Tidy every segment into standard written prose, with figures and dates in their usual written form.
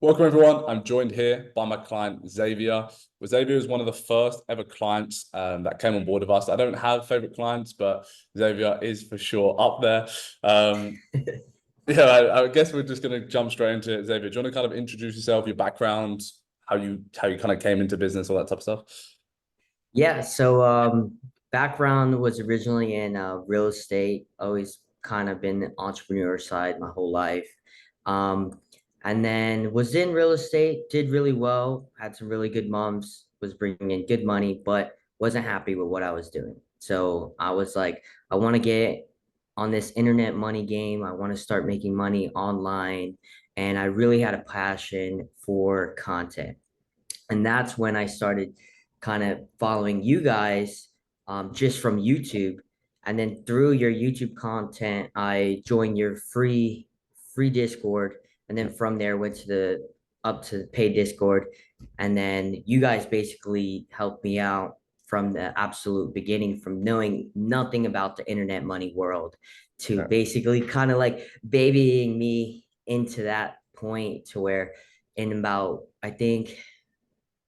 Welcome everyone. I'm joined here by my client Xavier. Well, Xavier is one of the first ever clients that came on board with us. I don't have favorite clients, but Xavier is for sure up there. Um, yeah, I guess we're just going to jump straight into it. Xavier, do you want to kind of introduce yourself, your background, how you kind of came into business, all that type of stuff? Yeah, so background was originally in real estate, always kind of been the entrepreneur side my whole life. Um, and then was in real estate, did really well, had some really good months, was bringing in good money, but wasn't happy with what I was doing. So I was like, I want to get on this internet money game. I want to start making money online. And I really had a passion for content. And that's when I started kind of following you guys just from YouTube. And then through your YouTube content, I joined your free Discord. And then from there went to the up to the paid Discord. And then you guys basically helped me out from the absolute beginning, from knowing nothing about the internet money world to Yeah. basically kind of like babying me into that point to where in about I think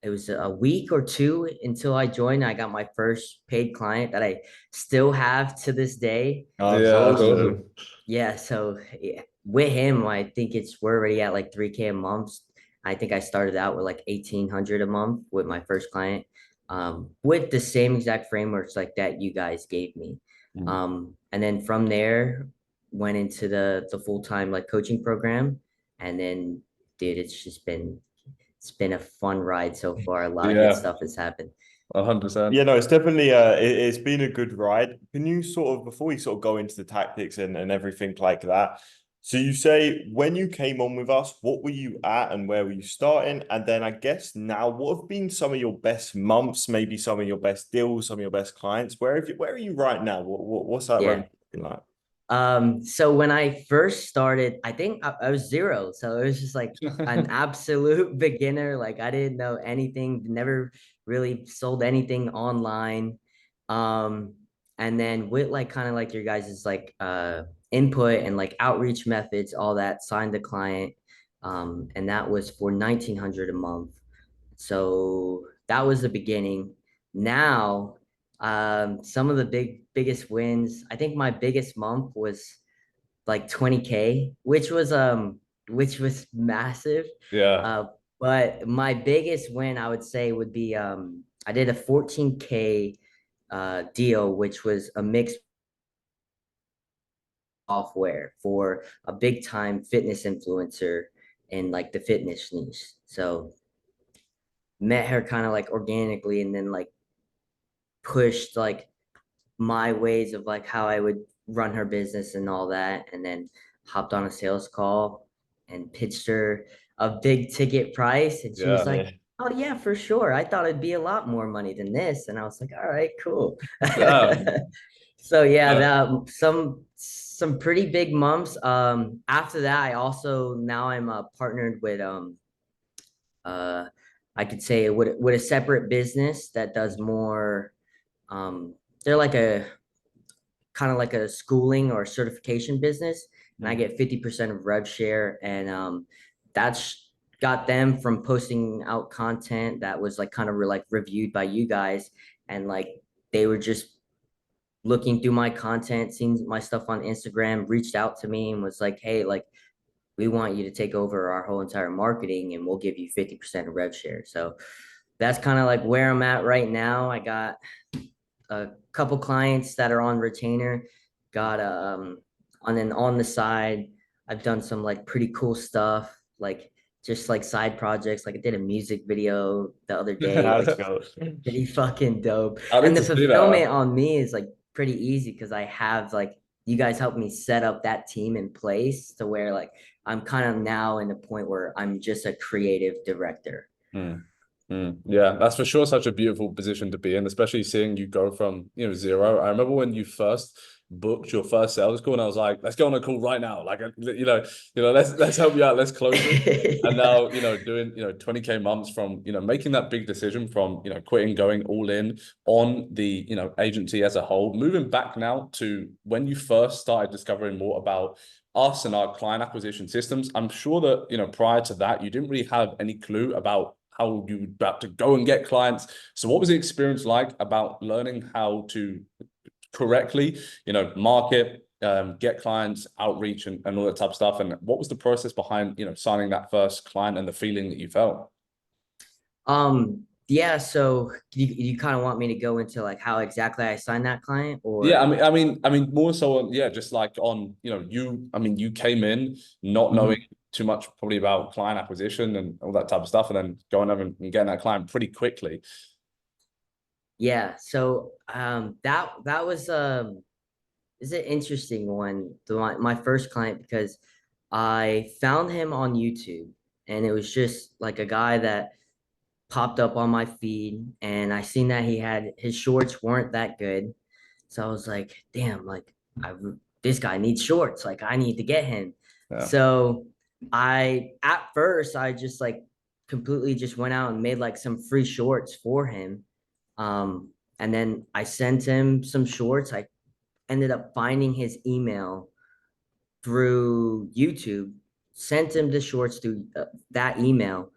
it was a week or two until I joined. I got my first paid client that I still have to this day. Oh, that's Yeah, that's Um, awesome. awesome. yeah, so yeah, with him, I think we're already at like 3K a month. I think I started out with like 1,800 a month with my first client, with the same exact frameworks like that you guys gave me. Mm. And then from there, went into the full-time like coaching program, and then dude, it's been a fun ride so far. A lot of good Yeah, stuff has happened. 100%. Yeah, no, it's definitely it's been a good ride. Can you sort of before we sort of go into the tactics and everything like that? So you say when you came on with us, what were you at and where were you starting? And then I guess now, what have been some of your best months, maybe some of your best deals, some of your best clients? Where are you right now? What's that Yeah. revenue looking like? So when I first started, I think I was zero. So it was just like an absolute beginner. Like I didn't know anything, never really sold anything online. Um, and then with like kind of like your guys's like input and like outreach methods, all that, signed the client. And that was for 1,900 a month. So that was the beginning. Now, some of the biggest wins, I think my biggest month was like 20K, which was massive. Yeah. Uh, but my biggest win I would say would be I did a 14K deal, which was a mixed software for a big time fitness influencer in like the fitness niche. So met her kind of like organically and then like pushed like my ways of like how I would run her business and all that, and then hopped on a sales call and pitched her a big ticket price, and she was Yeah. like, Yeah. "Oh yeah, for sure. I thought it'd be a lot more money than this," and I was like, "All right, cool." Damn. So yeah, Uh, some pretty big months. After that, I also now I'm partnered with uh I could say with a separate business that does more they're like a kind of like a schooling or certification business, and I get 50% of rev share, and that's got them from posting out content that was like kind of like reviewed by you guys, and like they were just looking through my content, seeing my stuff on Instagram, reached out to me and was like, "Hey, like we want you to take over our whole entire marketing, and we'll give you 50% of rev share." So that's kind of like where I'm at right now. I got a couple clients that are on retainer, got on the side, I've done some like pretty cool stuff, like just like side projects. Like I did a music video the other day, Let's which is go. pretty fucking dope. I need And the to see that. fulfillment on me is like pretty easy because I have like you guys helped me set up that team in place to where like I'm kind of now in the point where I'm just a creative director. Mm. Mm. Yeah, that's for sure such a beautiful position to be in, especially seeing you go from, zero. I remember when you first booked your first sales call and I was like, let's go on a call right now. Like, let's help you out. Let's close it. And Yeah. now, doing, 20K months from, making that big decision from, quitting, going all in on the, agency as a whole, moving back now to when you first started discovering more about us and our client acquisition systems. I'm sure that, you know, prior to that, you didn't really have any clue about how you about to go and get clients. So what was the experience like about learning how to correctly, you know, market, get clients, outreach, and all that type of stuff? And what was the process behind, you know, signing that first client and the feeling that you felt? Yeah, so you kind of want me to go into like how exactly I signed that client, Yeah, or I mean, more so on, yeah, just like on, you know, you came in not knowing Mhm. too much probably about client acquisition and all that type of stuff, and then going over and getting that client pretty quickly. Yeah, so that was is an interesting one, my first client, because I found him on YouTube, and it was just like a guy that popped up on my feed, and I seen that his shorts weren't that good. So I was like, damn, like I this guy needs shorts. Like I need to get him. Yeah. So at first I just like completely just went out and made like some free shorts for him. Um, and then I sent him some shorts. I ended up finding his email through YouTube, sent him the shorts through that email.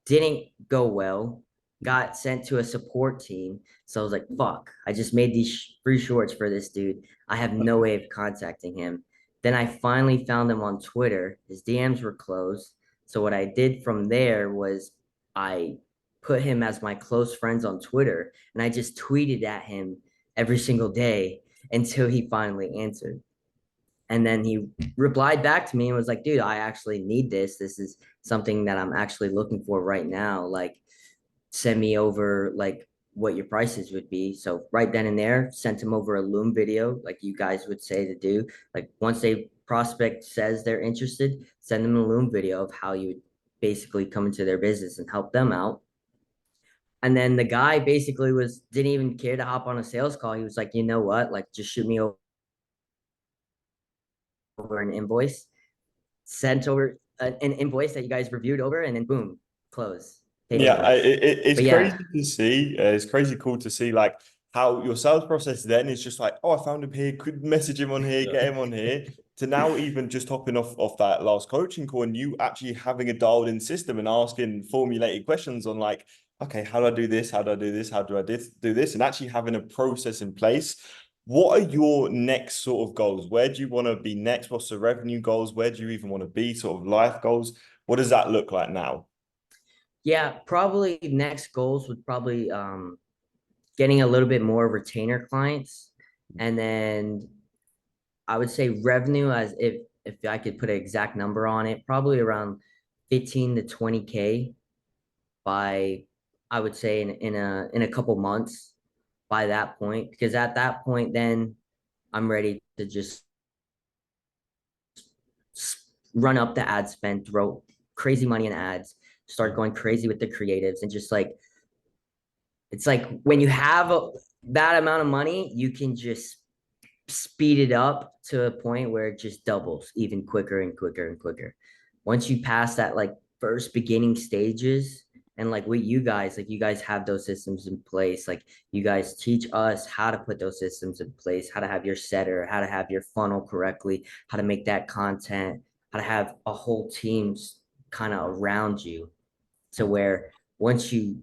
Didn't go well, got sent to a support team. So I was like, fuck, I just made these free shorts for this dude. I have no way of contacting him. Then I finally found him on Twitter. His DMs were closed. So what I did from there was I put him as my close friends on Twitter, and I just tweeted at him every single day until he finally answered. And then he replied back to me and was like, dude, I actually need this. This is something that I'm actually looking for right now. Like, send me over like what your prices would be. So right then and there, sent him over a Loom video, like you guys would say to do. Like once a prospect says they're interested, send them a Loom video of how you would basically come into their business and help them out. And then the guy basically didn't even care to hop on a sales call. He was like, you know what? Like just shoot me over an invoice, sent over an invoice that you guys reviewed over, and then boom, close, Yeah, paperwork. it's But yeah, crazy to see. It's crazy cool to see like how your sales process then is just like, oh, I found him here, could message him on here, Yeah. get him on here, to now even just hopping off that last coaching call and you actually having a dialed in system and asking formulated questions on like, okay, how do I do this? How do I do this? How do I do this? And actually having a process in place. What are your next sort of goals? Where do you want to be next? What's the revenue goals? Where do you even want to be? Sort of life goals? What does that look like now? yeah, probably next goals would probably getting a little bit more retainer clients, and then I would say revenue, as if I could put an exact number on it, probably around 15 to 20K by, I would say, in a couple months by that point, because at that point then I'm ready to just run up the ad spend, throw crazy money in ads, start going crazy with the creatives, and just like it's like when you have that amount of money, you can just speed it up to a point where it just doubles even quicker and quicker and quicker. Once you pass that like first beginning stages, and like with you guys, like you guys have those systems in place. Like you guys teach us how to put those systems in place, how to have your setter, how to have your funnel correctly, how to make that content, how to have a whole team's kind of around you, to where once you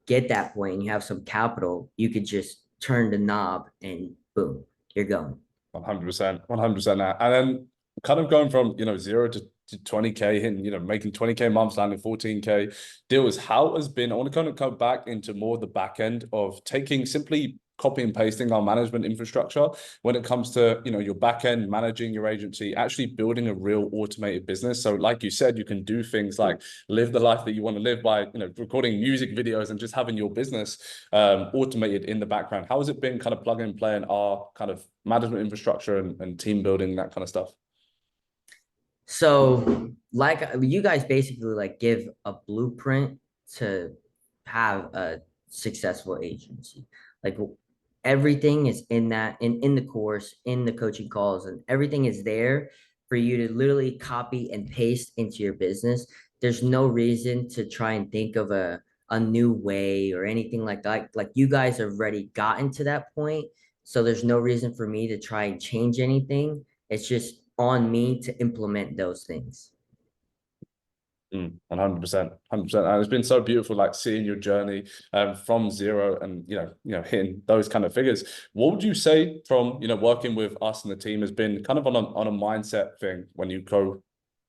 get that point and you have some capital, you could just turn the knob and boom, you're going. 100%, 100%. And then kind of going from, you know, 0 to 20K and, you know, making 20K months, landing 14K deals. How has been, I want to kind of come back into more the back end of taking simply copy and pasting our management infrastructure when it comes to, you know, your back end, managing your agency, actually building a real automated business. So like you said, you can do things like live the life that you want to live by, you know, recording music videos and just having your business automated in the background. How has it been kind of plug and play in our kind of management infrastructure and team building, that kind of stuff? So, like you guys basically like give a blueprint to have a successful agency. Like everything is in that in the course, in the coaching calls, and everything is there for you to literally copy and paste into your business. There's no reason to try and think of a new way or anything like that. Like you guys have already gotten to that point, so there's no reason for me to try and change anything. It's just on me to implement those things. 100%. And it's been so beautiful, like seeing your journey from zero and hitting those kind of figures. What would you say from working with us and the team has been kind of on a mindset thing when you go,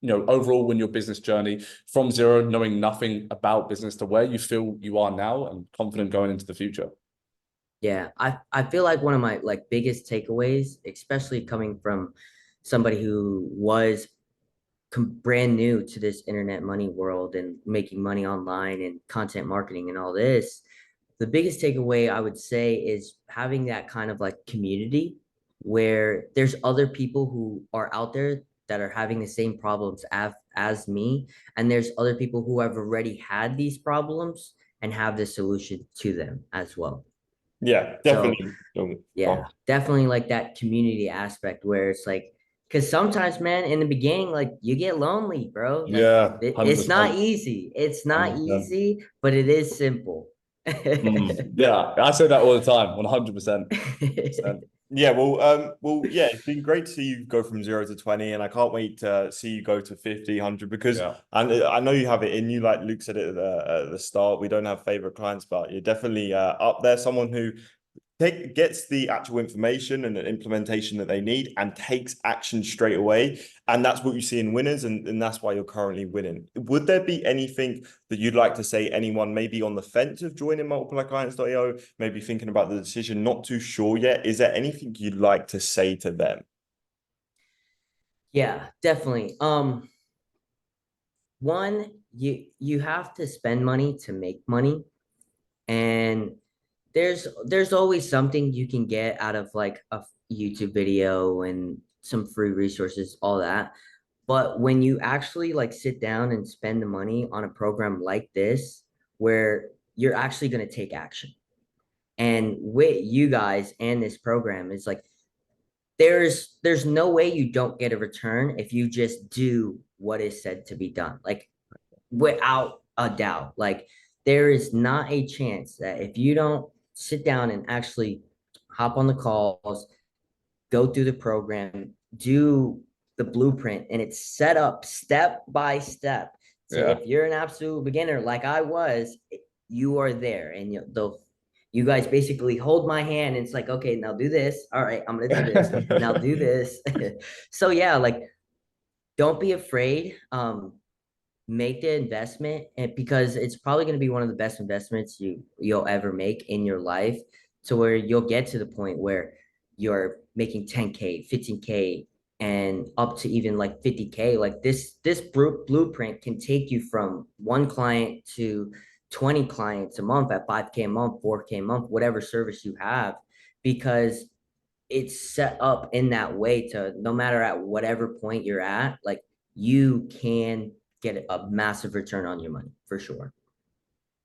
overall when your business journey from zero, knowing nothing about business to where you feel you are now and confident going into the future? Yeah, I feel like one of my like biggest takeaways, especially coming from somebody who was brand new to this internet money world and making money online and content marketing and all this, the biggest takeaway I would say is having that kind of like community where there's other people who are out there that are having the same problems as me, and there's other people who have already had these problems and have the solution to them as well. Yeah, So definitely. yeah, definitely like that community aspect where it's like, because sometimes, man, in the beginning, like you get lonely, bro. Like Yeah, it's not 100%. easy. It's not 100%. easy, but it is simple. Yeah, I say that all the time, 100%. Yeah, yeah, it's been great to see you go from 0 to 20, and I can't wait to see you go to 50, 100, because Yeah. I know you have it in you. Like Luke said it at the start, we don't have favorite clients, but you're definitely up there. Someone who gets the actual information and the implementation that they need and takes action straight away. And that's what you see in winners, and that's why you're currently winning. Would there be anything that you'd like to say, anyone maybe on the fence of joining multiplyclients.io, maybe thinking about the decision, not too sure yet? Is there anything you'd like to say to them? Yeah, definitely. One, you have to spend money to make money, and there's always something you can get out of like a YouTube video and some free resources, all that. But when you actually like sit down and spend the money on a program like this, where you're actually going to take action, and with you guys and this program is like, there's no way you don't get a return if you just do what is said to be done. Like without a doubt, like there is not a chance that if you don't sit down and actually hop on the calls, go through the program, do the blueprint, and it's set up step by step. So Yeah. if you're an absolute beginner like I was, you are there, and you guys basically hold my hand, and it's like, okay, now do this. All right, I'm gonna do this. Now do this. So yeah, like don't be afraid. Make the investment, and because it's probably going to be one of the best investments you'll ever make in your life, to where you'll get to the point where you're making 10K 15K and up to even like 50K. Like this blueprint can take you from one client to 20 clients a month at 5K a month, 4K a month, whatever service you have, because it's set up in that way to, no matter at whatever point you're at, like you can get a massive return on your money for sure.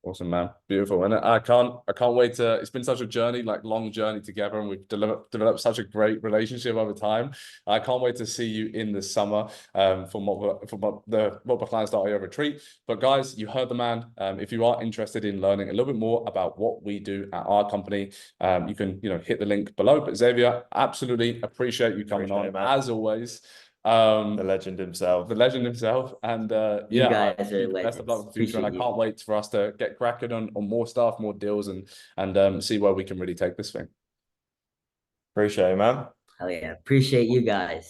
Awesome, man. Beautiful. And I can't wait to, it's been such a journey, like long journey together, and we've developed such a great relationship over time. I can't wait to see you in the summer for the multiplyclients.io retreat. But guys, you heard the man. If you are interested in learning a little bit more about what we do at our company, you can, hit the link below. But Xzavier, absolutely appreciate you coming on as always. The legend himself. And You yeah, guys are best of luck legends. in the future, and I Appreciate can't you. wait for us to get cracking on more stuff, more deals, and see where we can really take this thing. Appreciate it, man. Hell yeah. Appreciate you guys.